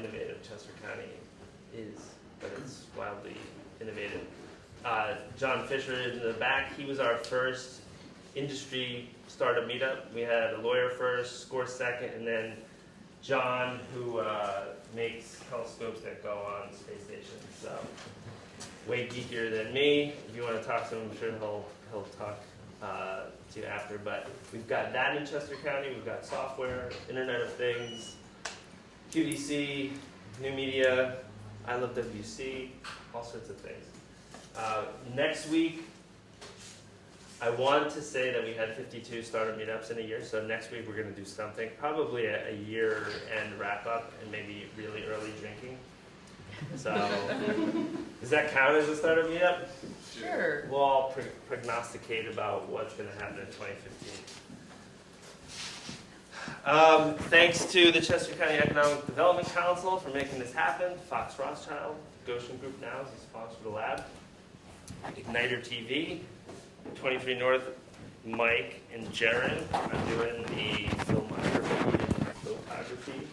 innovative Chester County is, but it's wildly innovative. John Fisher is in the back. He was our first industry startup meetup. We had a lawyer first, score second, and then John, who makes telescopes that go on space stations. So way geekier than me. If you want to talk to him, I'm sure he'll talk to you after. But we've got that in Chester County. We've got software, Internet of Things, QVC, new media, I Love WC, all sorts of things. Next week, I wanted to say that we had 52 startup meetups in a year, so next week we're going to do something, probably a year-end wrap-up and maybe really early drinking. So, does that count as a startup meetup? Sure. We'll all prognosticate about what's going to happen in 2015. Thanks to the Chester County Economic Development Council for making this happen. Fox Rothschild, Goshen Group now is the sponsor of the lab. Igniter TV, 23 North, Mike and Jaron are doing the filmography and photography,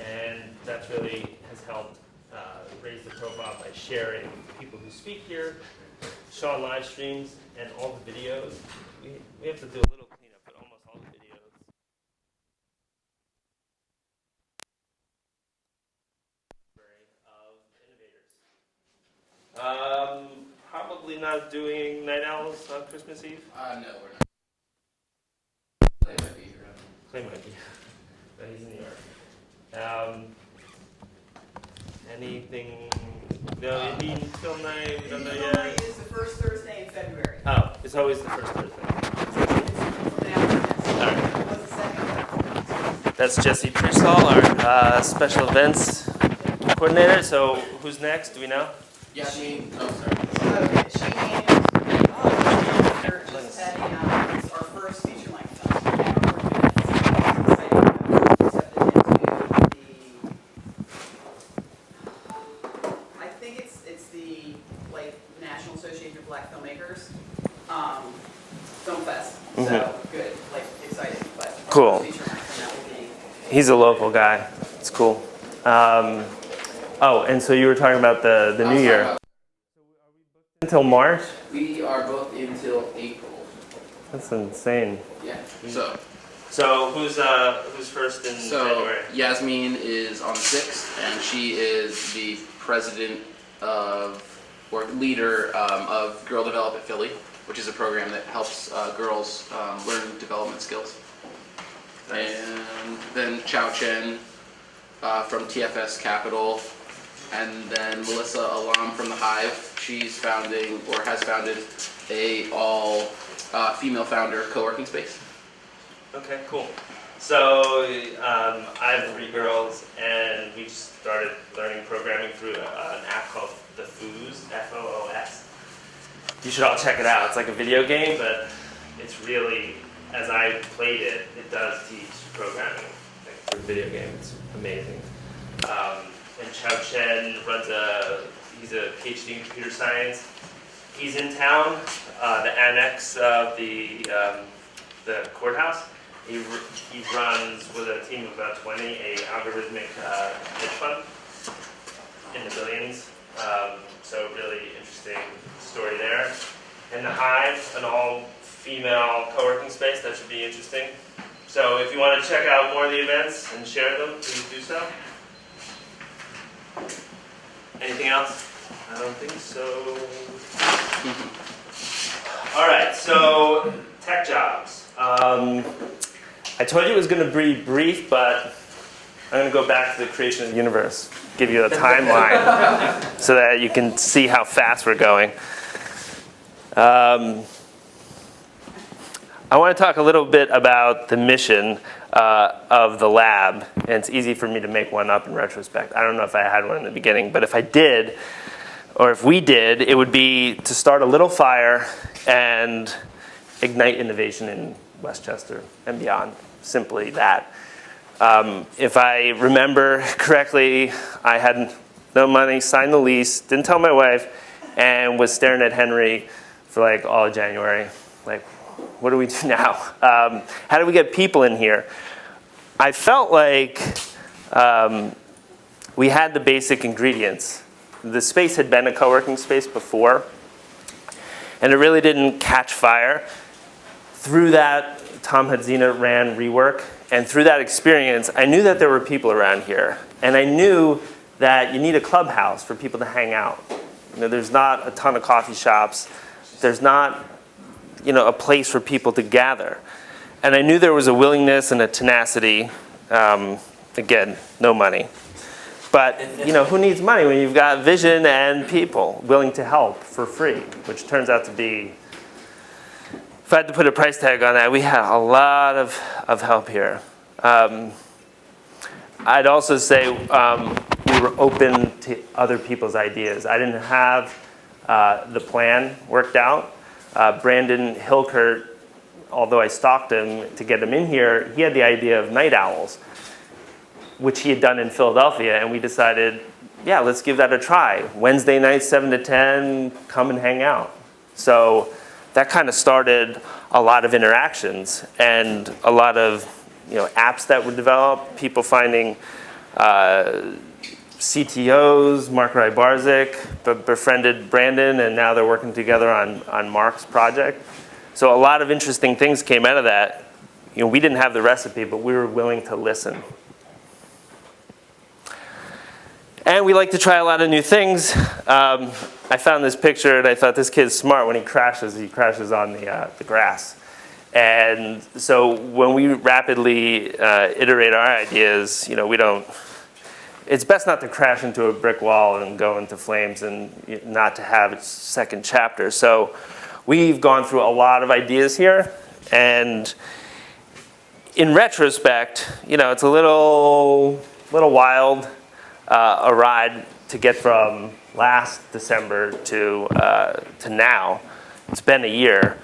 and that's really has helped raise the profile by sharing people who speak here, Sean live streams, and all the videos. We have to do a little cleanup, but almost all the videos. Of innovators. Probably not doing Night Owls on Christmas Eve? No, we're not. Clay might be here. Clay might be. But he's in New York. Anything? No, Indian film night? We don't know Film yet. night is the first Thursday in February. Oh, it's always the first Thursday. All right. What's the second? That's Jesse Priesthall, our special events coordinator. So who's next? Do we know? Yasmin, oh, sorry. Okay, she and they're just having it's our first feature length film. I think it's the like National Association of Black Filmmakers film fest. So good, like exciting, but Cool. feature length, and that will be. He's a local guy. It's cool. Oh, and so you were talking about the new year. Until March? We are booked until April. That's insane. Yeah. So who's first in January? Yasmin is on the 6th, and she is the president of, or leader of Girl Develop at Philly, which is a program that helps girls learn development skills. Nice. And then Chao Chen from TFS Capital, and then Melissa Alam from the Hive. She's founding, or has founded, a all female founder co-working space. Okay, cool. So I have 3 girls, and we started learning programming through an app called The Foos, F-O-O-S. You should all check it out. It's like a video game, but it's really, as I played it, it does teach programming through a video game. It's amazing. And Chao Chen he's a PhD in computer science. He's in town, the annex of the courthouse. He runs with a team of about 20 a algorithmic hedge fund in the billions. So really interesting story there. And the Hive, an all-female co-working space, that should be interesting. So if you want to check out more of the events and share them, please do so. Anything else? I don't think so. All right, so tech jobs. I told you it was going to be brief, but I'm going to go back to the creation of the universe, give you a timeline so that you can see how fast we're going. I want to talk a little bit about the mission of the lab, and it's easy for me to make one up in retrospect. I don't know if I had one in the beginning, but if I did, or if we did, it would be to start a little fire and ignite innovation in Westchester and beyond. Simply that. If I remember correctly, I had no money, signed the lease, didn't tell my wife, and was staring at Henry for like all of January. Like, what do we do now? How do we get people in here? I felt like we had the basic ingredients. The space had been a co-working space before, and it really didn't catch fire. Through that, Tom Hadzina ran Rework, and through that experience, I knew that there were people around here, and I knew that you need a clubhouse for people to hang out. There's not a ton of coffee shops. There's not, a place for people to gather. And I knew there was a willingness and a tenacity. Again, no money. But, who needs money when you've got vision and people willing to help for free, which turns out to be, if I had to put a price tag on that, we had a lot of help here. I'd also say we were open to other people's ideas. I didn't have the plan worked out. Brandon Hilkert, although I stalked him to get him in here, he had the idea of night owls, which he had done in Philadelphia, and we decided, yeah, let's give that a try. Wednesday nights, 7 to 10, come and hang out. So that kind of started a lot of interactions and a lot of apps that were developed, people finding CTOs, Mark Rybarczyk befriended Brandon, and now they're working together on Mark's project. So a lot of interesting things came out of that. We didn't have the recipe, but we were willing to listen. And we like to try a lot of new things. I found this picture, and I thought this kid's smart. When he crashes on the grass. And so when we rapidly iterate our ideas, we don't. It's best not to crash into a brick wall and go into flames, and not to have a second chapter. So we've gone through a lot of ideas here, and in retrospect, it's a little wild. A ride to get from last December to now. It's been a year.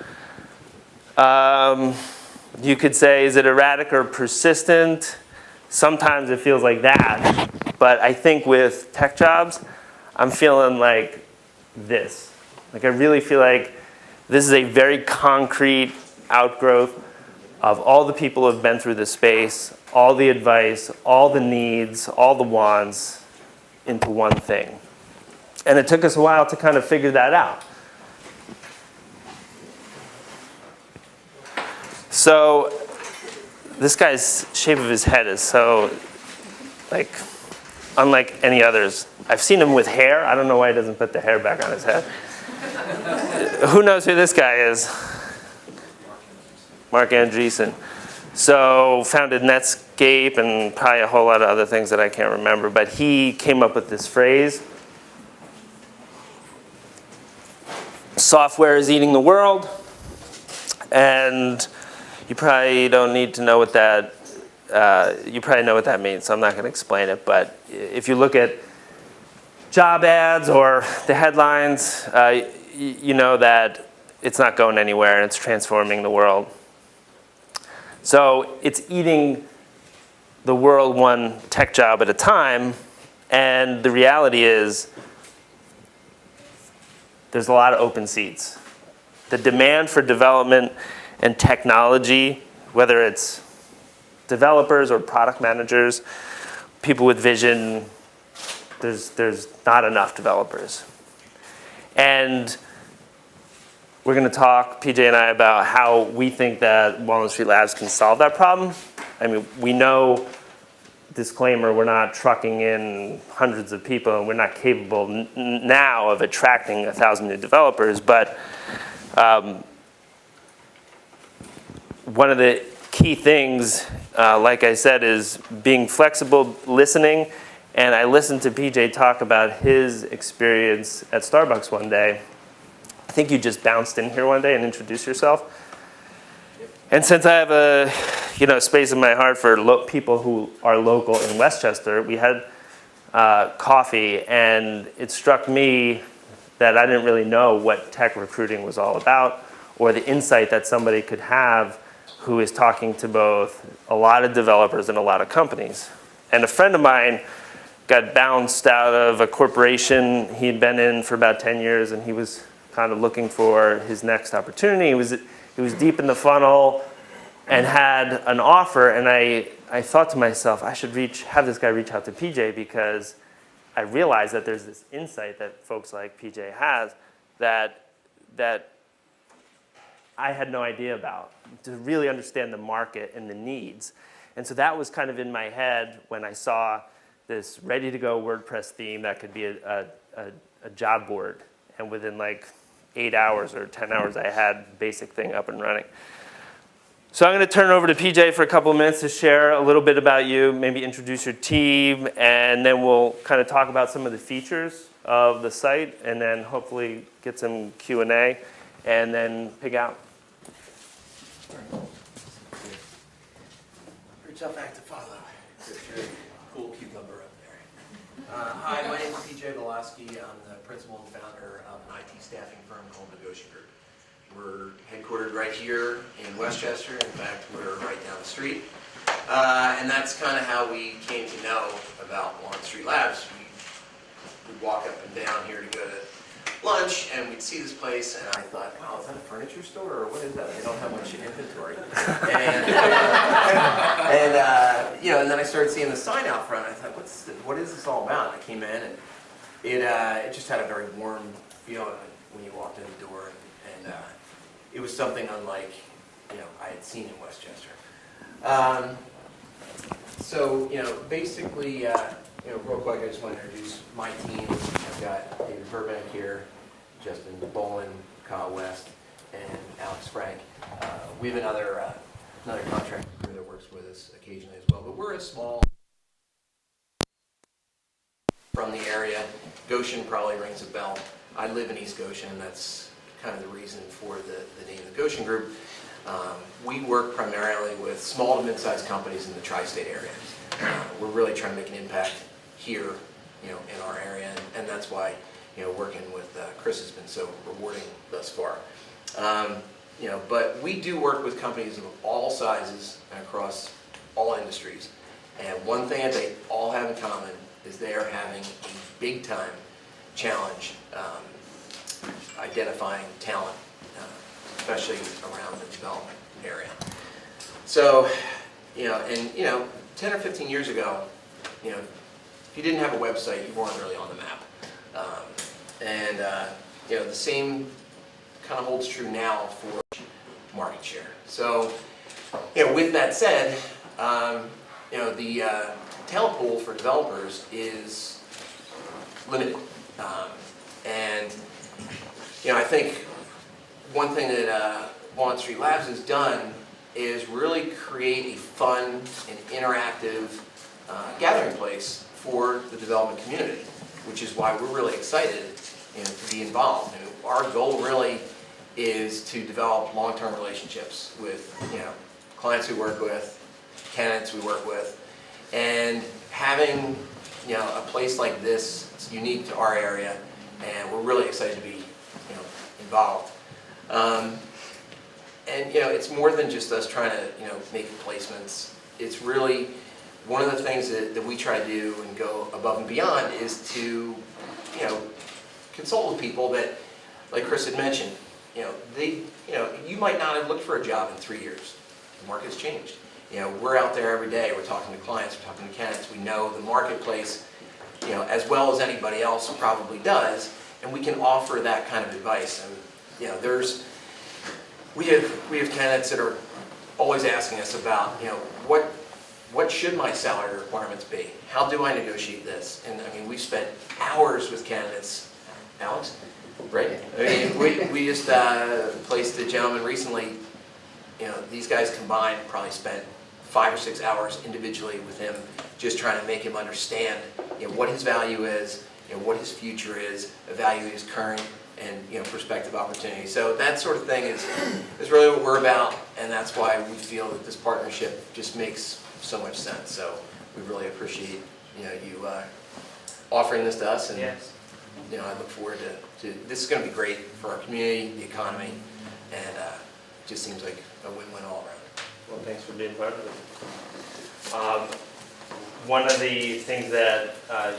You could say, is it erratic or persistent? Sometimes it feels like that. But I think with tech jobs, I'm feeling like this. Like I really feel like this is a very concrete outgrowth of all the people who have been through this space, all the advice, all the needs, all the wants into one thing. And it took us a while to kind of figure that out. So this guy's shape of his head is so unlike any others. I've seen him with hair. I don't know why he doesn't put the hair back on his head. Who knows who this guy is? Mark Andreessen. So founded Netscape and probably a whole lot of other things that I can't remember. But he came up with this phrase: software is eating the world. And you probably don't need to know what that, you probably know what that means, so I'm not going to explain it. But if you look at job ads or the headlines, you know that it's not going anywhere and it's transforming the world. So it's eating the world one tech job at a time, and the reality is there's a lot of open seats. The demand for development and technology, whether it's developers or product managers, people with vision, there's not enough developers. And we're going to talk, PJ and I, about how we think that Walnut St Labs can solve that problem. I mean, we know, disclaimer, we're not trucking in hundreds of people, and we're not capable now of attracting 1,000 new developers. But one of the key things, like I said, is being flexible, listening. And I listened to PJ talk about his experience at Starbucks one day. I think you just bounced in here one day and introduced yourself. And since I have a space in my heart for people who are local in Westchester, we had coffee, and it struck me that I didn't really know what tech recruiting was all about, or the insight that somebody could have who is talking to both a lot of developers and a lot of companies. And a friend of mine got bounced out of a corporation he'd been in for about 10 years, and he was kind of looking for his next opportunity. He was deep in the funnel and had an offer, and I thought to myself, I should have this guy reach out to PJ, because I realized that there's this insight that folks like PJ has that I had no idea about, to really understand the market and the needs. And so that was kind of in my head when I saw this ready-to-go WordPress theme that could be a job board. And within like 8 hours or 10 hours, I had basic thing up and running. So I'm going to turn it over to PJ for a couple of minutes to share a little bit about you, maybe introduce your team, and then we'll kind of talk about some of the features of the site, and then hopefully get some Q&A, and then pig out. Pretty tough act to follow. You're a cool cucumber up there. Hi, my name is PJ Velasky. I'm the principal and founder of an IT staffing firm called the Goshen Group. We're headquartered right here in Westchester. In fact, we're right down the street. And that's kind of how we came to know about Walnut St Labs. We'd walk up and down here to go to lunch, and we'd see this place, and I thought, wow, is that a furniture store, or what is that? They don't have much inventory. And then I started seeing the sign out front. I thought, what is this all about? And I came in, and it just had a very warm feeling when you walked in the door, and it was something unlike I had seen in Westchester. So basically, real quick, I just want to introduce my team. I've got David Burbank here, Justin Bolin, Kyle West, and Alex Frank. We have another contractor crew that works with us occasionally as well, but we're a small from the area. Goshen probably rings a bell. I live in East Goshen, and that's kind of the reason for the name of the Goshen Group. We work primarily with small to mid-sized companies in the tri-state area. We're really trying to make an impact here, in our area, and that's why, working with Chris has been so rewarding thus far. But we do work with companies of all sizes and across all industries. And one thing that they all have in common is they are having a big-time challenge identifying talent, especially around the development area. So, 10 or 15 years ago, if you didn't have a website, you weren't really on the map. The same kind of holds true now for market share. So, with that said, the talent pool for developers is limited. I think one thing that Walnut St Labs has done is really create a fun and interactive gathering place for the development community, which is why we're really excited to be involved. Our goal really is to develop long-term relationships with clients we work with, candidates we work with, and having a place like this, it's unique to our area, and we're really excited to be involved. It's more than just us trying to make placements. It's really one of the things that we try to do and go above and beyond is to consult with people that, like Chris had mentioned, you might not have looked for a job in 3 years. The market's changed. We're out there every day. We're talking to clients. We're talking to candidates. We know the marketplace, as well as anybody else probably does, and we can offer that kind of advice. And we have candidates that are always asking us about what should my salary requirements be? How do I negotiate this? And we've spent hours with candidates. Alex, right? We just placed a gentleman recently. These guys combined probably spent 5 or 6 hours individually with him, just trying to make him understand what his value is, what his future is, evaluate his current and prospective opportunities. So that sort of thing is really what we're about, and that's why we feel that this partnership just makes so much sense. So we really appreciate you offering this to us, and Yes. I look forward to this is going to be great for our community, the economy, and just seems like a win-win all around. Well, thanks for being part of it. One of the things that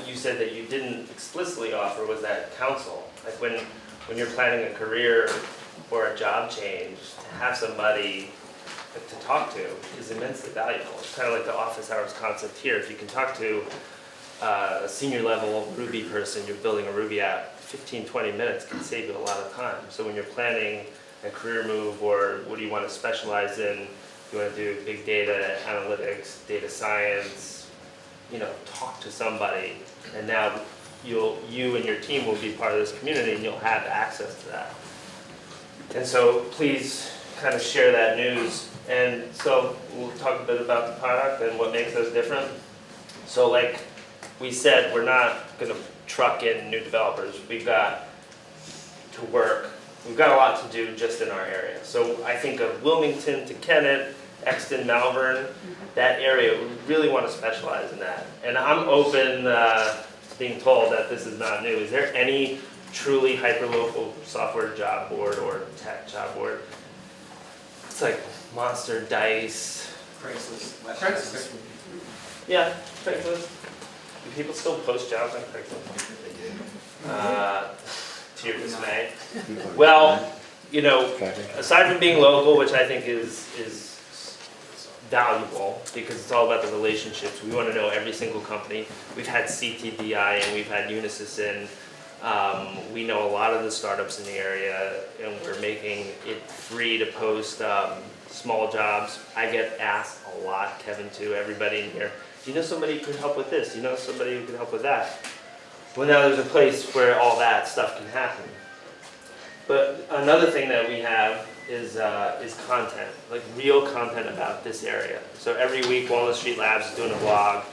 you said that you didn't explicitly offer was that counsel. Like when you're planning a career or a job change, to have somebody to talk to is immensely valuable. It's kind of like the office hours concept here. If you can talk to a senior level Ruby person, you're building a Ruby app, 15, 20 minutes can save you a lot of time. So when you're planning a career move, or what do you want to specialize in, you want to do big data, analytics, data science, talk to somebody, and now you and your team will be part of this community and you'll have access to that. And so please kind of share that news. And so we'll talk a bit about the product and what makes us different. So like we said, we're not going to truck in new developers. We've got to work. We've got a lot to do just in our area. So I think of Wilmington to Kennett, Exton, Malvern, that area, we really want to specialize in that. And I'm open to being told that this is not new. Is there any truly hyperlocal software job board or tech job board? It's like Monster, Dice. Craigslist. Yeah, Craigslist. Do people still post jobs on Craigslist? To your dismay. Well, aside from being local, which I think is valuable because it's all about the relationships. We want to know every single company. We've had CTDI and we've had Unisys in. We know a lot of the startups in the area, and we're making it free to post small jobs. I get asked a lot, Kevin too, everybody in here, do you know somebody who could help with this? Do you know somebody who could help with that? Well, now there's a place where all that stuff can happen. But another thing that we have is content, like real content about this area. So every week, Walnut St Labs is doing a blog,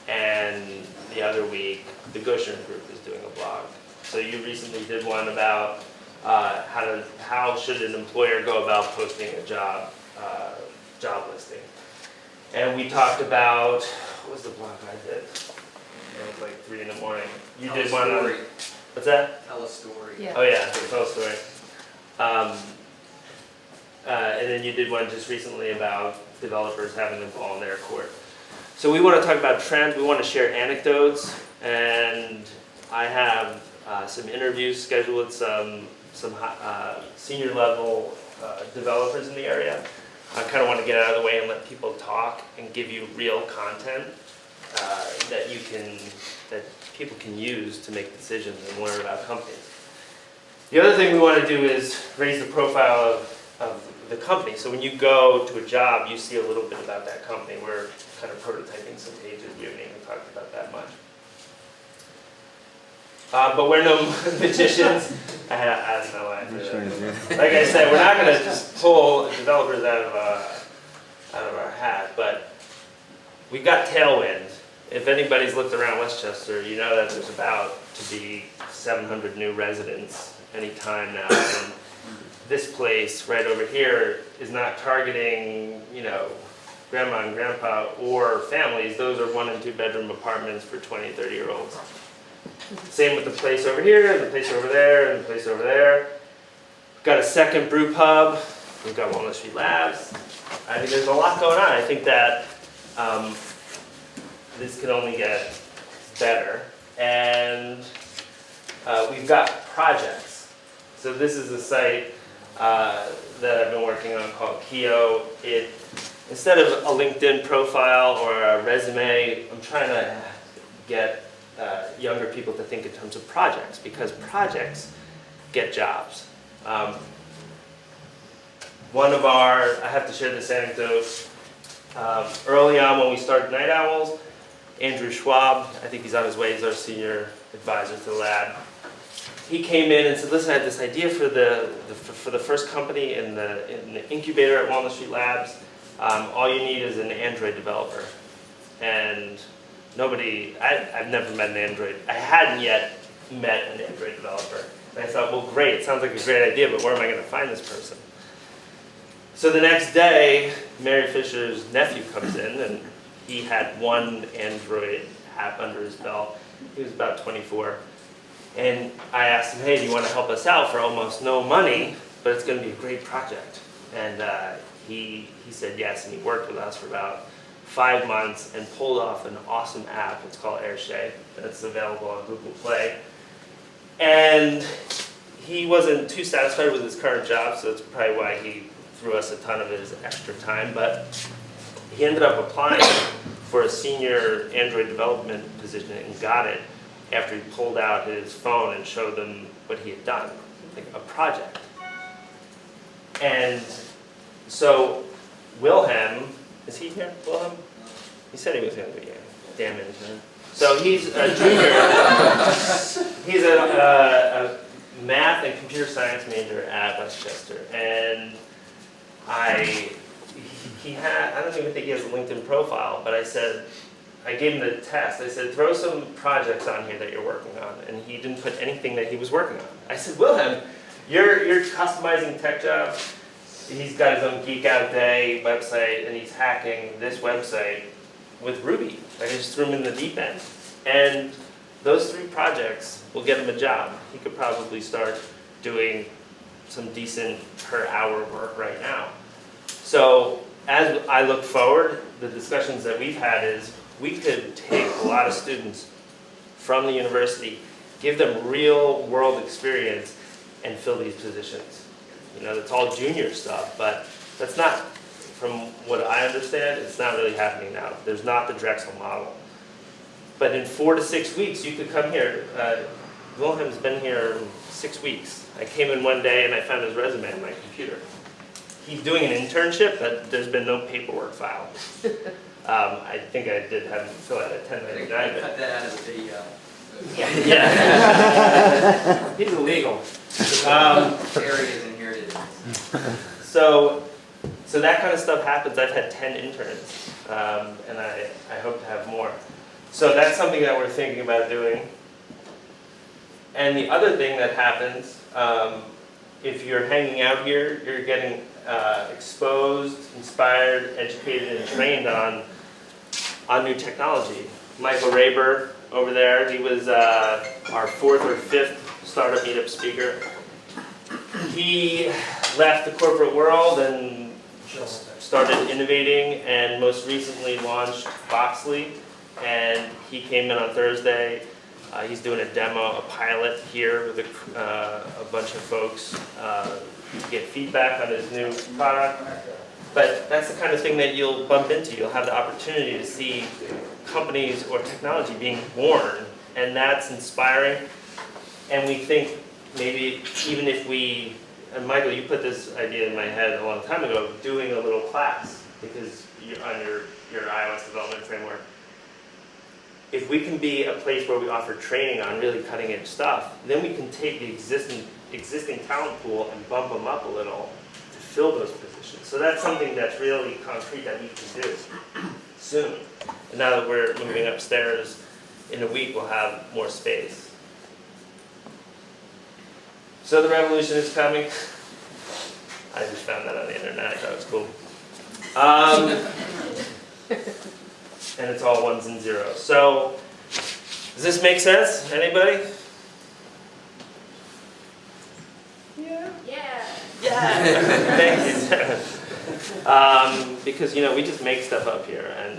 and the other week, the Goshen Group is doing a blog. So you recently did one about how should an employer go about posting a job listing. And we talked about, what was the blog I did? It was like 3 in the morning. You did one on, what's that? Tell a story. Yeah. Oh yeah, tell a story. And then you did one just recently about developers having the ball in their court. So we want to talk about trends, we want to share anecdotes, and I have some interviews scheduled with some senior level developers in the area. I kind of want to get out of the way and let people talk and give you real content that people can use to make decisions and learn about companies. The other thing we want to do is raise the profile of the company. So when you go to a job, you see a little bit about that company. We're kind of prototyping some pages. We haven't even talked about that much. But we're no magicians. I don't know why I did that. Like I said, we're not going to just pull developers out of our hat, but we've got tailwind. If anybody's looked around Westchester, you know that there's about to be 700 new residents any time now. And this place right over here is not targeting, grandma and grandpa or families. Those are 1 and 2 bedroom apartments for 20, 30-year-olds. Same with the place over here, and the place over there, and the place over there. We've got a second brew pub. We've got Walnut St Labs. I think there's a lot going on. I think that this can only get better. And we've got projects. So this is a site that I've been working on called Keo. Instead of a LinkedIn profile or a resume, I'm trying to get younger people to think in terms of projects, because projects get jobs. I have to share this anecdote. Early on when we started Night Owls, Andrew Schwab, I think he's on his way, he's our senior advisor to the lab. He came in and said, listen, I have this idea for the first company in the incubator at Walnut St Labs. All you need is an Android developer. And I've never met an Android. I hadn't yet met an Android developer. And I thought, well, great, it sounds like a great idea, but where am I going to find this person? So the next day, Mary Fisher's nephew comes in, and he had one Android app under his belt. He was about 24. And I asked him, hey, do you want to help us out for almost no money, but it's going to be a great project? And he said yes, and he worked with us for about 5 months and pulled off an awesome app. It's called Airshade, and it's available on Google Play. And he wasn't too satisfied with his current job, so that's probably why he threw us a ton of his extra time, but he ended up applying for a senior Android development position and got it after he pulled out his phone and showed them what he had done, like a project. And so Wilhelm, is he here, Wilhelm? He said he was going to be here. Damn intern. So he's a junior. He's a math and computer science major at Westchester, and he had, I don't even think he has a LinkedIn profile, but I gave him the test. I said, throw some projects on here that you're working on, and he didn't put anything that he was working on. I said, Wilhelm, you're customizing tech jobs. He's got his own Geek Out Day website, and he's hacking this website with Ruby. I just threw him in the deep end. And those 3 projects will get him a job. He could probably start doing some decent per hour work right now. So as I look forward, the discussions that we've had is we could take a lot of students from the university, give them real world experience, and fill these positions. You know, it's all junior stuff, but that's not, from what I understand, it's not really happening now. There's not the Drexel model. But in 4 to 6 weeks, you could come here. Wilhelm's been here 6 weeks. I came in one day and I found his resume on my computer. He's doing an internship, but there's been no paperwork filed. I think I did have him fill out a 1099. Cut that out of the video. Yeah. He's illegal. Areas inherited. So that kind of stuff happens. I've had 10 interns, and I hope to have more. So that's something that we're thinking about doing. And the other thing that happens, if you're hanging out here, you're getting exposed, inspired, educated, and trained on new technology. Michael Raber over there, he was our 4th or 5th startup meetup speaker. He left the corporate world and started innovating, and most recently launched Boxley. And he came in on Thursday. He's doing a demo, a pilot here with a bunch of folks to get feedback on his new product. But that's the kind of thing that you'll bump into. You'll have the opportunity to see companies or technology being born, and that's inspiring. And we think maybe even if we, and Michael, you put this idea in my head a long time ago, of doing a little class, because you're on your iOS development framework. If we can be a place where we offer training on really cutting edge stuff, then we can take the existing talent pool and bump them up a little to fill those positions. So that's something that's really concrete that we can do soon. And now that we're moving upstairs, in a week we'll have more space. So the revolution is coming. I just found that on the internet. I thought it was cool. And it's all ones and zeros. So, does this make sense? Anybody? Yeah. Yeah. Yeah. Thank you. Because we just make stuff up here, and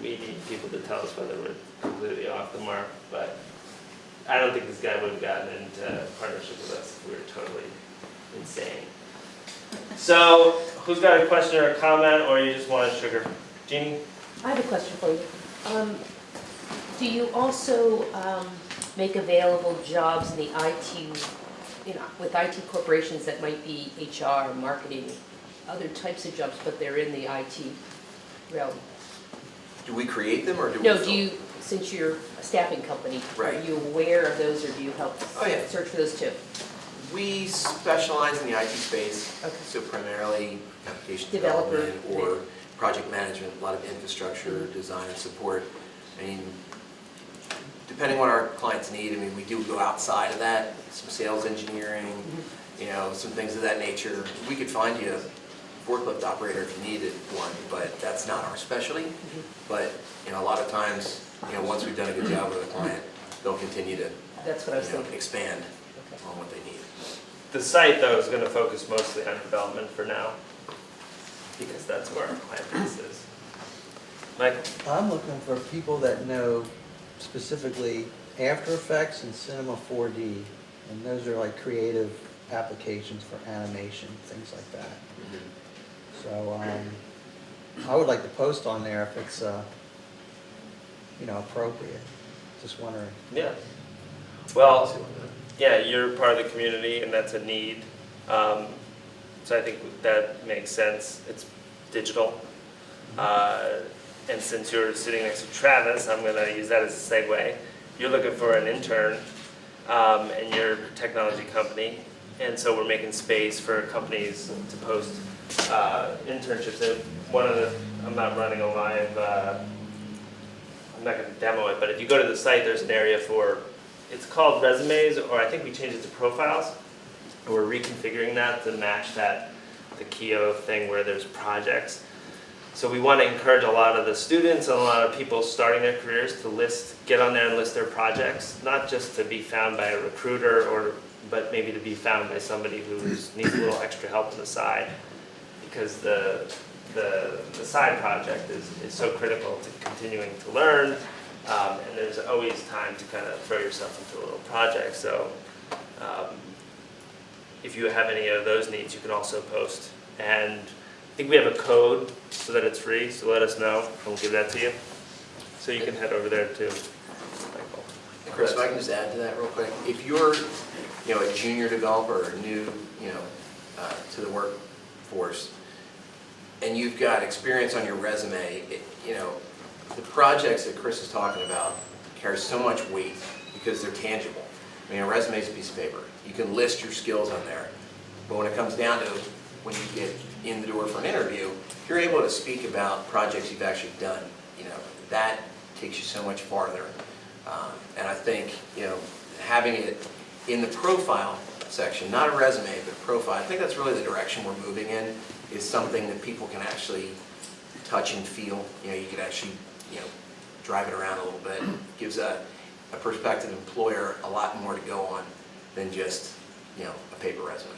we need people to tell us whether we're completely off the mark. But I don't think this guy would have gotten into partnership with us if we were totally insane. So, who's got a question or a comment, or you just want sugar? Jeannie? I have a question for you. Do you also make available jobs in the IT, with IT corporations that might be HR, marketing, other types of jobs, but they're in the IT realm? Do we create them or do we No, fill? do you, since you're a staffing company, Right. are you aware of those, or do you help Oh, yeah. search for those too? We specialize in the IT space, Okay. so primarily application Developer, development or project management, a lot of infrastructure, design and support. I mean, depending on what our clients need, we do go outside of that, some sales engineering, some things of that nature. We could find you a forklift operator if you needed one, but that's not our specialty. But, a lot of times, once we've done a good job with a client, they'll continue to, That's what I was thinking. expand Okay. on what they need. The site, though, is going to focus mostly on development for now, because that's where our client base is. Michael? I'm looking for people that know specifically After Effects and Cinema 4D, and those are like creative applications for animation, things like that. So, I would like to post on there if it's, appropriate. Just wondering. Yeah. Well, yeah, you're part of the community and that's a need. So I think that makes sense. It's digital. And since you're sitting next to Travis, I'm going to use that as a segue. You're looking for an intern in your technology company. And so we're making space for companies to post internships. And I'm not running a live, I'm not going to demo it, but if you go to the site, there's an area for, it's called resumes, or I think we changed it to profiles. And we're reconfiguring that to match the Keo thing where there's projects. So we want to encourage a lot of the students and a lot of people starting their careers to get on there and list their projects, not just to be found by a recruiter, but maybe to be found by somebody who needs a little extra help on the side, because the side project is so critical to continuing to learn, and there's always time to kind of throw yourself into a little project. So if you have any of those needs, you can also post. And I think we have a code so that it's free, so let us know, and we'll give that to you. So you can head over there too, Michael. Chris, if I can just add to that real quick. If you're, a junior developer or new, to the workforce, and you've got experience on your resume, the projects that Chris is talking about carry so much weight because they're tangible. I mean, a resume is a piece of paper. You can list your skills on there, but when it comes down to when you get in the door for an interview, if you're able to speak about projects you've actually done, that takes you so much farther. And I think, having it in the profile section, not a resume, but profile, I think that's really the direction we're moving in, is something that people can actually touch and feel. You could actually, drive it around a little bit. Gives a prospective employer a lot more to go on than just, a paper resume.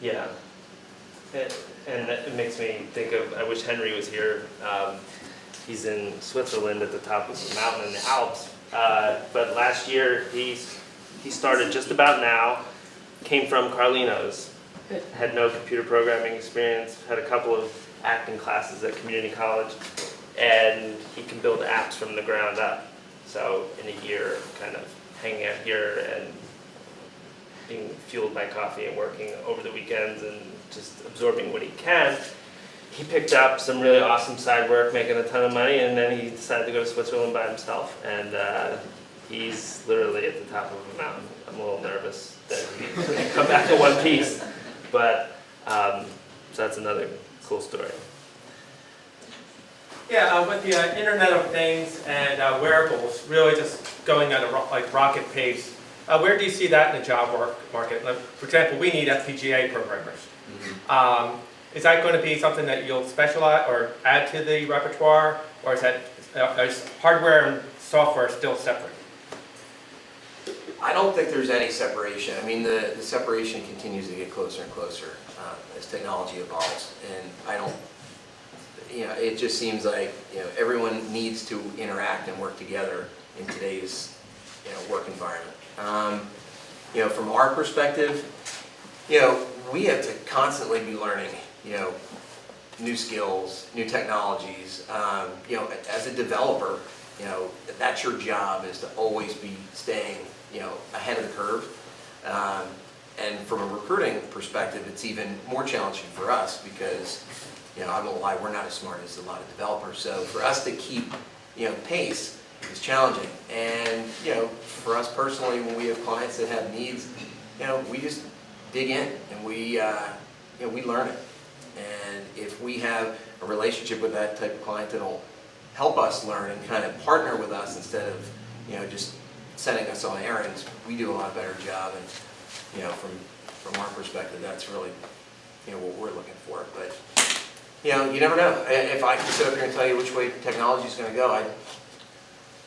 Yeah, and it makes me think of, I wish Henry was here. He's in Switzerland at the top of the mountain in the Alps. But last year, he started just about now, came from Carlino's, had no computer programming experience, had a couple of acting classes at community college, and he can build apps from the ground up. So in a year, kind of hanging out here and being fueled by coffee and working over the weekends and just absorbing what he can, he picked up some really awesome side work, making a ton of money, and then he decided to go to Switzerland by himself, and he's literally at the top of a mountain. I'm a little nervous that he's going to come back in one piece, but so that's another cool story. Yeah, with the Internet of Things and wearables really just going at a rocket pace, where do you see that in the job market? Like, for example, we need FPGA programmers. Is that going to be something that you'll specialize or add to the repertoire, or is hardware and software still separate? I don't think there's any separation. I mean, the separation continues to get closer and closer as technology evolves, and I don't. It just seems like everyone needs to interact and work together in today's work environment. From our perspective, we have to constantly be learning, new skills, new technologies. As a developer, that's your job, is to always be staying, ahead of the curve. And from a recruiting perspective, it's even more challenging for us because, I won't lie, we're not as smart as a lot of developers. So for us to keep, pace is challenging. And, for us personally, when we have clients that have needs, we just dig in and we learn it. And if we have a relationship with that type of client that'll help us learn and kind of partner with us instead of, just sending us on errands, we do a lot better job. And, from our perspective, that's really, what we're looking for. But, you never know. If I could sit up here and tell you which way technology is going to go,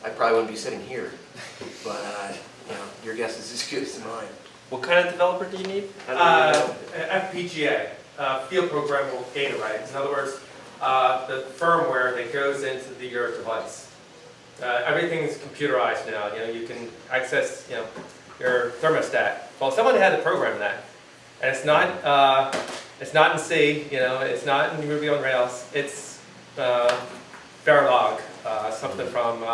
I probably wouldn't be sitting here. But, your guess is as good as mine. What kind of developer do you need? I don't even know. FPGA, field programmable data rights. In other words, the firmware that goes into your device. Everything is computerized now. You can access, your thermostat. Well, someone had to program that, and it's not in C, you know, it's not in Ruby on Rails. It's Verilog, something from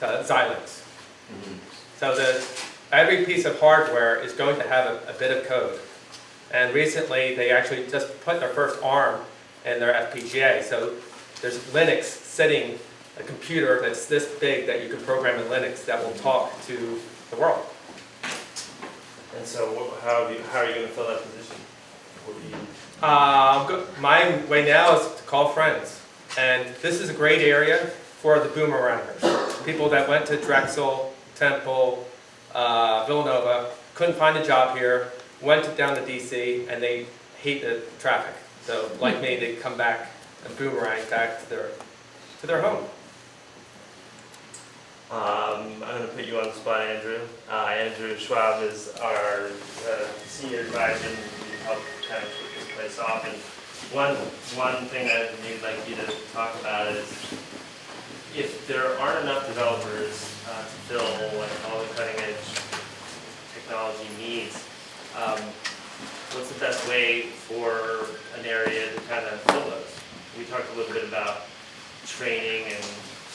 Xilinx. So every piece of hardware is going to have a bit of code. And recently, they actually just put their first ARM in their FPGA. So there's Linux sitting, a computer that's this big that you can program in Linux that will talk to the world. And so how are you going to fill that position? What do you? My way now is to call friends. And this is a great area for the boomerangers. People that went to Drexel, Temple, Villanova, couldn't find a job here, went down to DC, and they hate the traffic. So like me, they come back and boomerang back to their home. I'm going to put you on the spot, Andrew. Andrew Schwab is our senior advisor, and we help kind of kick this place off. And one thing I'd maybe like you to talk about is if there aren't enough developers to fill like all the cutting edge technology needs, what's the best way for an area to kind of fill those? We talked a little bit about training and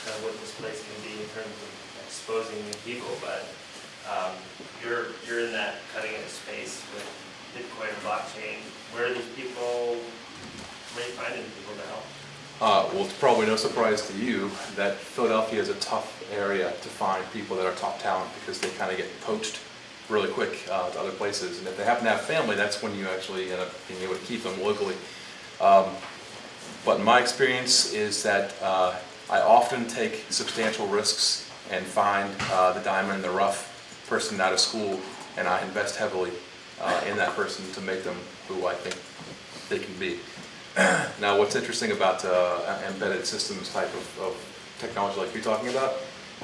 kind of what this place can be in terms of exposing new people, but you're in that cutting edge space with Bitcoin and blockchain. Where are these people? Where are you finding people to help? Well, it's probably no surprise to you that Philadelphia is a tough area to find people that are top talent because they kind of get poached really quick to other places. And if they happen to have family, that's when you actually end up being able to keep them locally. But my experience is that I often take substantial risks and find the diamond in the rough person out of school, and I invest heavily in that person to make them who I think they can be. Now, what's interesting about embedded systems type of technology like you're talking about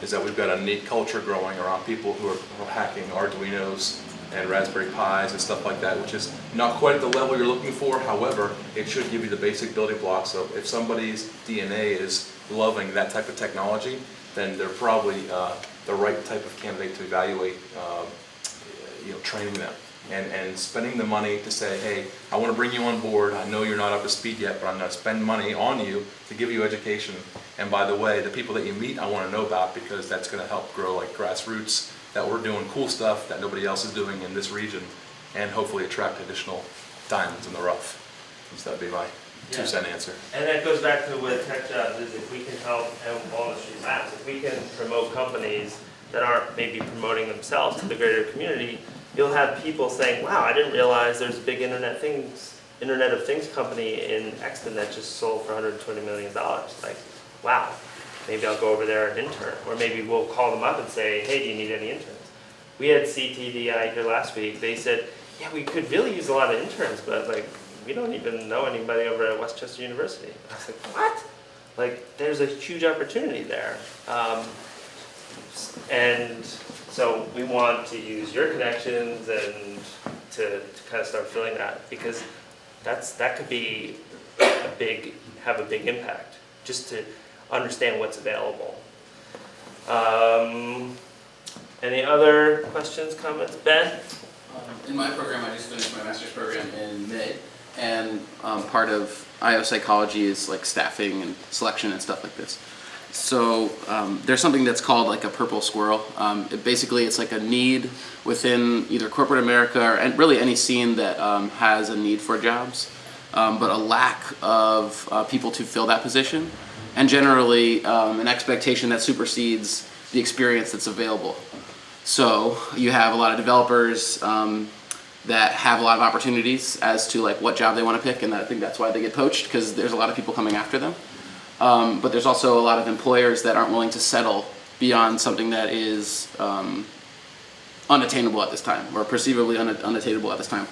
is that we've got a neat culture growing around people who are hacking Arduinos and Raspberry Pis and stuff like that, which is not quite at the level you're looking for. However, it should give you the basic building blocks of if somebody's DNA is loving that type of technology, then they're probably the right type of candidate to evaluate, training them. And spending the money to say, hey, I want to bring you on board. I know you're not up to speed yet, but I'm going to spend money on you to give you education. And by the way, the people that you meet, I want to know about because that's going to help grow like grassroots, that we're doing cool stuff that nobody else is doing in this region, and hopefully attract additional diamonds in the rough. So that'd be my 2-cent answer. And that goes back to what Tech Jobs is, if we can help Walnut St. Labs, if we can promote companies that aren't maybe promoting themselves to the greater community, you'll have people saying, wow, I didn't realize there's a big Internet of Things company in Exton that just sold for $120 million. Like, wow, maybe I'll go over there and intern. Or maybe we'll call them up and say, hey, do you need any interns? We had CTDI here last week. They said, yeah, we could really use a lot of interns, but like, we don't even know anybody over at Westchester University. I was like, what? Like, there's a huge opportunity there. And so we want to use your connections and to kind of start filling that, because that could be have a big impact, just to understand what's available. Any other questions, comments? Ben? In my program, I just finished my master's program in May, and part of IO psychology is like staffing and selection and stuff like this. So there's something that's called like a purple squirrel. Basically, it's like a need within either corporate America or really any scene that has a need for jobs, but a lack of people to fill that position, and generally an expectation that supersedes the experience that's available. So you have a lot of developers that have a lot of opportunities as to like what job they want to pick, and I think that's why they get poached, because there's a lot of people coming after them. But there's also a lot of employers that aren't willing to settle beyond something that is unattainable at this time, or perceivably unattainable at this time.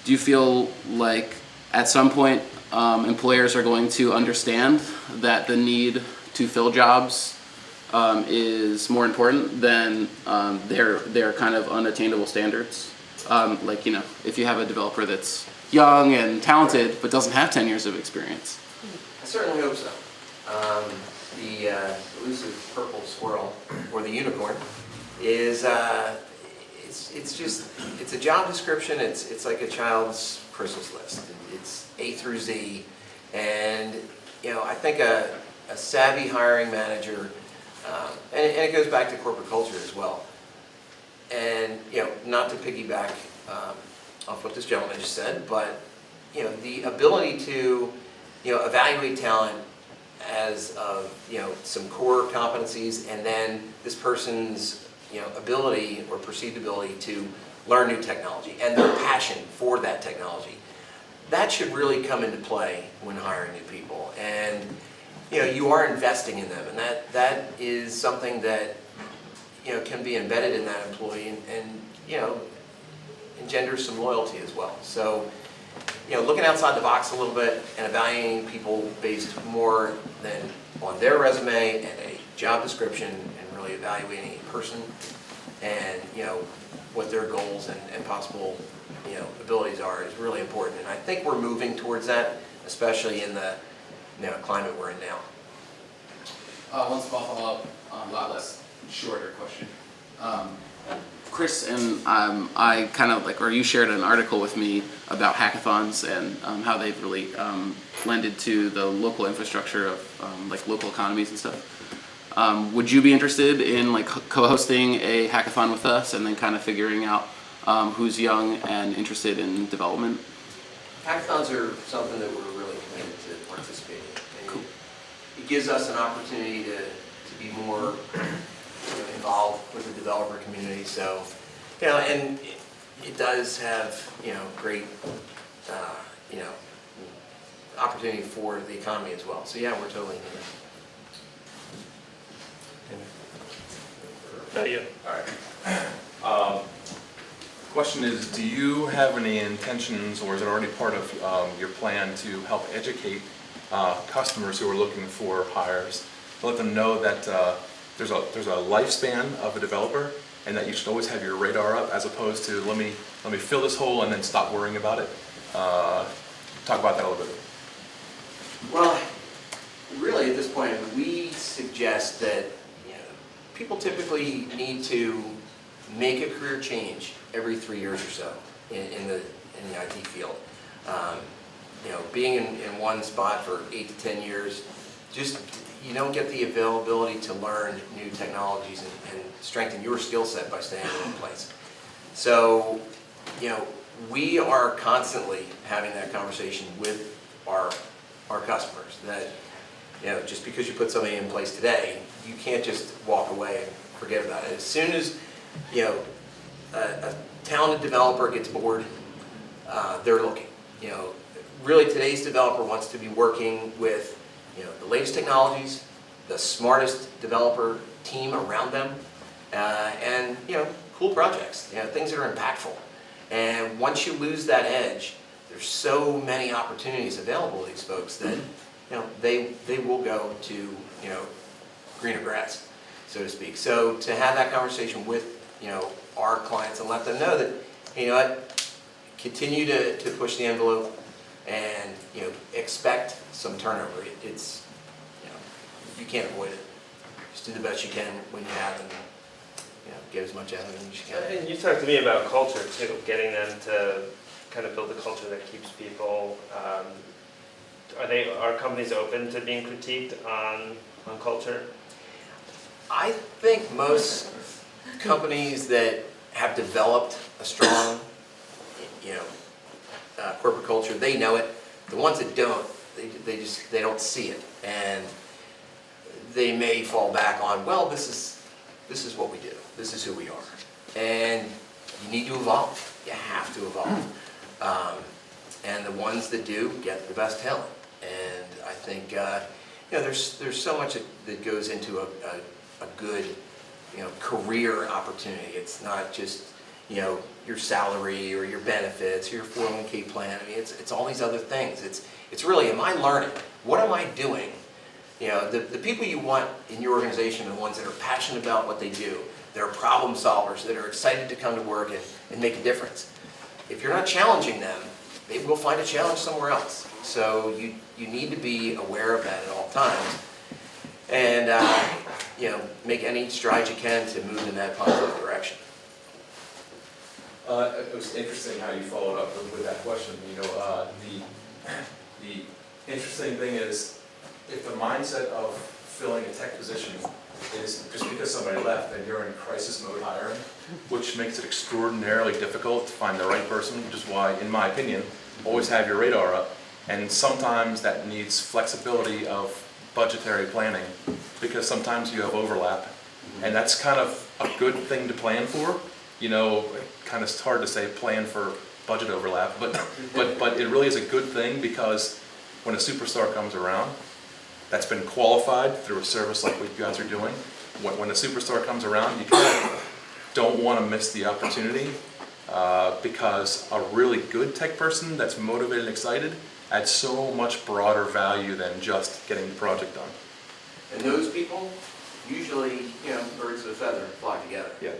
Do you feel like at some point employers are going to understand that the need to fill jobs is more important than their kind of unattainable standards? Like, if you have a developer that's young and talented but doesn't have 10 years of experience. I certainly hope so. The elusive purple squirrel, or the unicorn, is it's a job description. It's like a child's Christmas list. It's A through Z, and I think a savvy hiring manager, and it goes back to corporate culture as well. And not to piggyback off what this gentleman just said, but the ability to evaluate talent as of some core competencies, and then this person's ability or perceived ability to learn new technology and their passion for that technology. That should really come into play when hiring new people, and you are investing in them, and that is something that can be embedded in that employee, and engenders some loyalty as well. So looking outside the box a little bit and evaluating people based more than on their resume and a job description, and really evaluating a person and what their goals and possible abilities are is really important. And I think we're moving towards that, especially in the climate we're in now. One small follow-up, a lot less shorter question. Chris and I kind of or you shared an article with me about hackathons and how they've really lended to the local infrastructure of local economies and stuff. Would you be interested in co-hosting a hackathon with us and then kind of figuring out who's young and interested in development? Hackathons are something that we're really committed to participating in. Cool. It gives us an opportunity to be more involved with the developer community. So, and it does have great opportunity for the economy as well. So yeah, we're totally into that. You. All right. Question is, do you have any intentions, or is it already part of your plan to help educate customers who are looking for hires, to let them know that there's a lifespan of a developer, and that you should always have your radar up, as opposed to let me fill this hole and then stop worrying about it? Talk about that a little bit. Well, really at this point, we suggest that people typically need to make a career change every 3 years or so in the IT field. Being in one spot for 8 to 10 years, just you don't get the availability to learn new technologies and strengthen your skill set by staying in one place. So, we are constantly having that conversation with our customers that just because you put something in place today, you can't just walk away and forget about it. As soon as a talented developer gets bored, they're looking. Really today's developer wants to be working with the latest technologies, the smartest developer team around them, and cool projects, things that are impactful. And once you lose that edge, there's so many opportunities available to these folks that they will go to greener grass, so to speak. So to have that conversation with our clients and let them know that continue to push the envelope and expect some turnover. It's you can't avoid it. Just do the best you can when you have, and get as much out of it as you can. And you talked to me about culture too, getting them to kind of build a culture that keeps people. Are companies open to being critiqued on culture? I think most companies that have developed a strong, corporate culture, they know it. The ones that don't, they don't see it, and they may fall back on, well, this is what we do. This is who we are, and you need to evolve. You have to evolve, and the ones that do get the best talent. And I think there's so much that goes into a good career opportunity. It's not just your salary or your benefits or your 401k plan. I mean, it's all these other things. It's really, am I learning? What am I doing? The people you want in your organization are the ones that are passionate about what they do. They're problem solvers that are excited to come to work and make a difference. If you're not challenging them, maybe we'll find a challenge somewhere else. So you need to be aware of that at all times, and make any strides you can to move in that positive direction. It was interesting how you followed up with that question. You know, the interesting thing is, if the mindset of filling a tech position is just because somebody left and you're in crisis mode hiring, which makes it extraordinarily difficult to find the right person, which is why, in my opinion, always have your radar up. And sometimes that needs flexibility of budgetary planning, because sometimes you have overlap, and that's kind of a good thing to plan for. You know, kind of hard to say plan for budget overlap, but it really is a good thing, because when a superstar comes around that's been qualified through a service like what you guys are doing, when a superstar comes around, you kind of don't want to miss the opportunity, because a really good tech person that's motivated and excited adds so much broader value than just getting the project done. And those people, usually, you know, birds of a feather flock together. Yeah.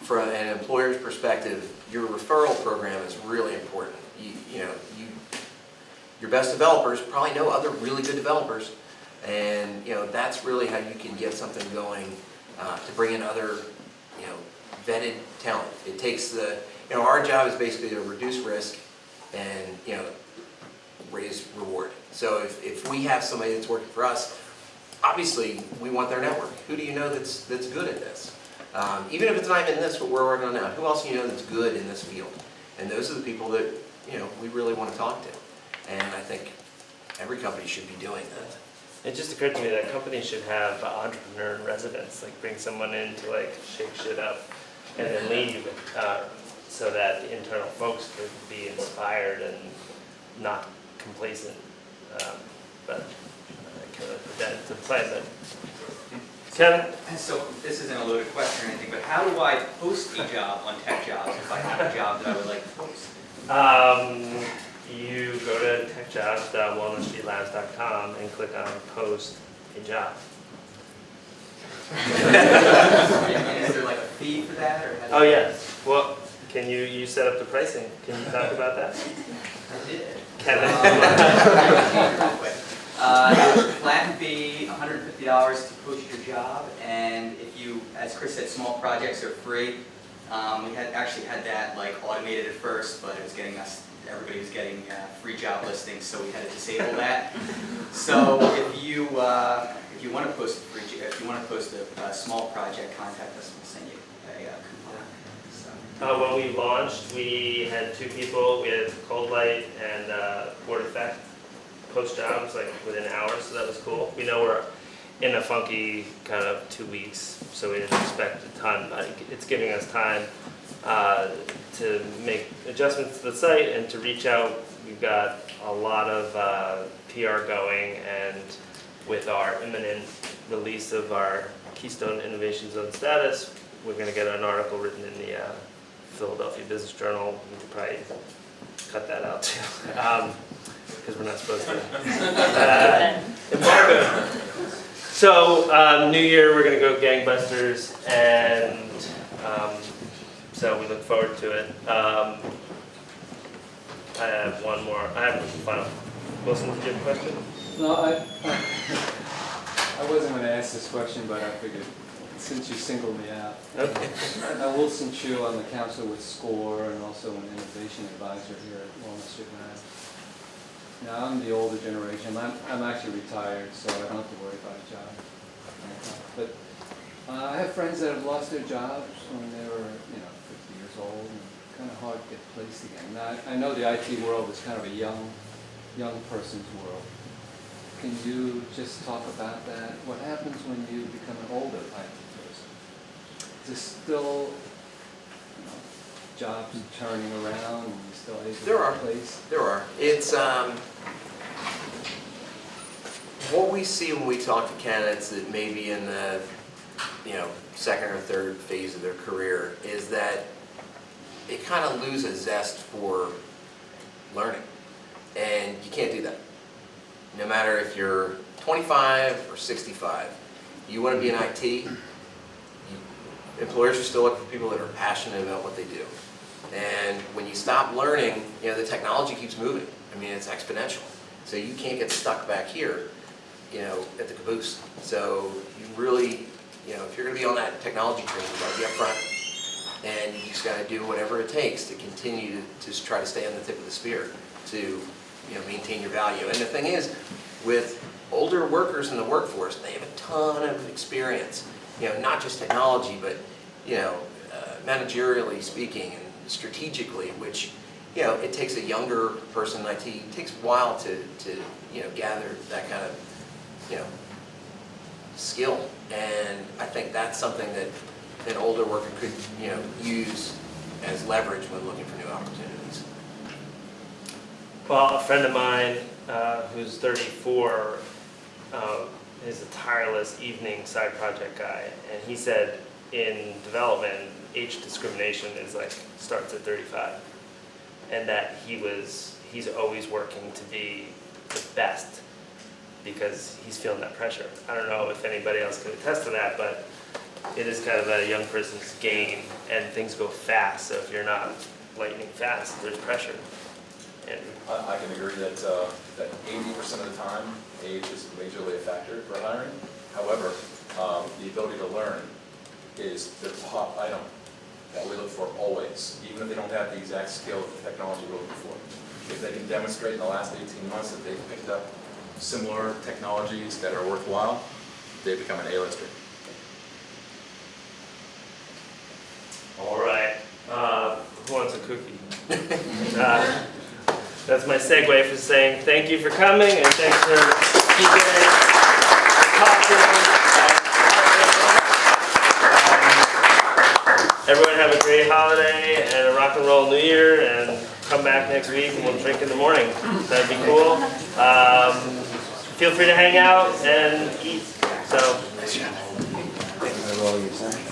From an employer's perspective, your referral program is really important. Your best developers probably know other really good developers, and you know that's really how you can get something going to bring in other, you know, vetted talent. It takes our job is basically to reduce risk and, you know, raise reward. So if we have somebody that's working for us, obviously we want their network. Who do you know that's good at this? Even if it's not even this, what we're working on now, who else do you know that's good in this field? And those are the people that, you know, we really want to talk to. And I think every company should be doing that. It just occurred to me that companies should have entrepreneur in residence, like bring someone in to like shake shit up and then leave, so that the internal folks could be inspired and not complacent. But I kind of put that into play. But Kevin? So this isn't a loaded question or anything, but how do I post a job on Tech Jobs if I have a job that I would like to post? You go to techjobs.walnutstreetlabs.com and click on post a job. Is there like a fee for that, or? Oh yes. Well, can you set up the pricing? Can you talk about that? I did. Kevin? Flat fee, $150 to post your job, and if you, as Chris said, small projects are free. We had actually had that like automated at first, but it was getting us. Everybody was getting free job listings, so we had to disable that. So if you want to post a small project, contact us and we'll send you a coupon. When we launched, we had two people. We had Cold Light and Board Effect post jobs like within hours, so that was cool. We know we're in a funky kind of 2 weeks, so we didn't expect a ton. It's giving us time to make adjustments to the site and to reach out. We've got a lot of PR going, and with our imminent release of our Keystone Innovation Zone status, we're going to get an article written in the Philadelphia Business Journal. We could probably cut that out too, because we're not supposed to. Embargo. So, New Year, we're going to go gangbusters, and so we look forward to it. I have one more. I have a final. Wilson, did you have a question? No, I wasn't going to ask this question, but I figured since you singled me out. Okay. I'm Wilson Chu. I'm the counselor with SCORE and also an innovation advisor here at Walnut St. Now, I'm the older generation. I'm actually retired, so I don't have to worry about a job. But I have friends that have lost their jobs when they were, 50 years old, and kind of hard to get placed again. Now, I know the IT world is kind of a young person's world. Can you just talk about that? What happens when you become an older IT person? Is there still jobs turning around and you still able to place? There are. It's what we see when we talk to candidates that may be in the second or third phase of their career is that they kind of lose a zest for learning, and you can't do that. No matter if you're 25 or 65, you want to be in IT. Employers are still looking for people that are passionate about what they do. And when you stop learning, the technology keeps moving. I mean, it's exponential. So you can't get stuck back here, at the caboose. So you really, if you're you're gonna be on that technology train, you gotta be up front. And you just gotta do whatever it takes to continue to just try to stay on the tip of the spear to, maintain your value. And the thing is, with older workers in the workforce, they have a ton of experience. Not just technology, but, managerially speaking and strategically, which, it takes a younger person in IT, it takes a while to gather that kind of, skill. And I think that's something that an older worker could, use as leverage when looking for new opportunities. Well, a friend of mine who's 34 is a tireless evening side project guy, and he said in development, age discrimination is starts at 35, and that he's always working to be the best because he's feeling that pressure. I don't know if anybody else can attest to that, but it is kind of a young person's game, and things go fast. So if you're not lightning fast, there's pressure. And I can agree that 80% of the time, age is majorly a factor for hiring. However, the ability to learn is the top item that we look for always, even if they don't have the exact skill of the technology we're looking for. If they can demonstrate in the last 18 months that they've picked up similar technologies that are worthwhile, they become an A-lister. all right, who wants a cookie? That's my segue for saying thank you for coming and thanks for speaking, talking. Everyone have a great holiday and a rock and roll New Year, and come back next week and we'll drink in the morning. That'd be cool. Feel free to hang out and eat. So. Roll your sign.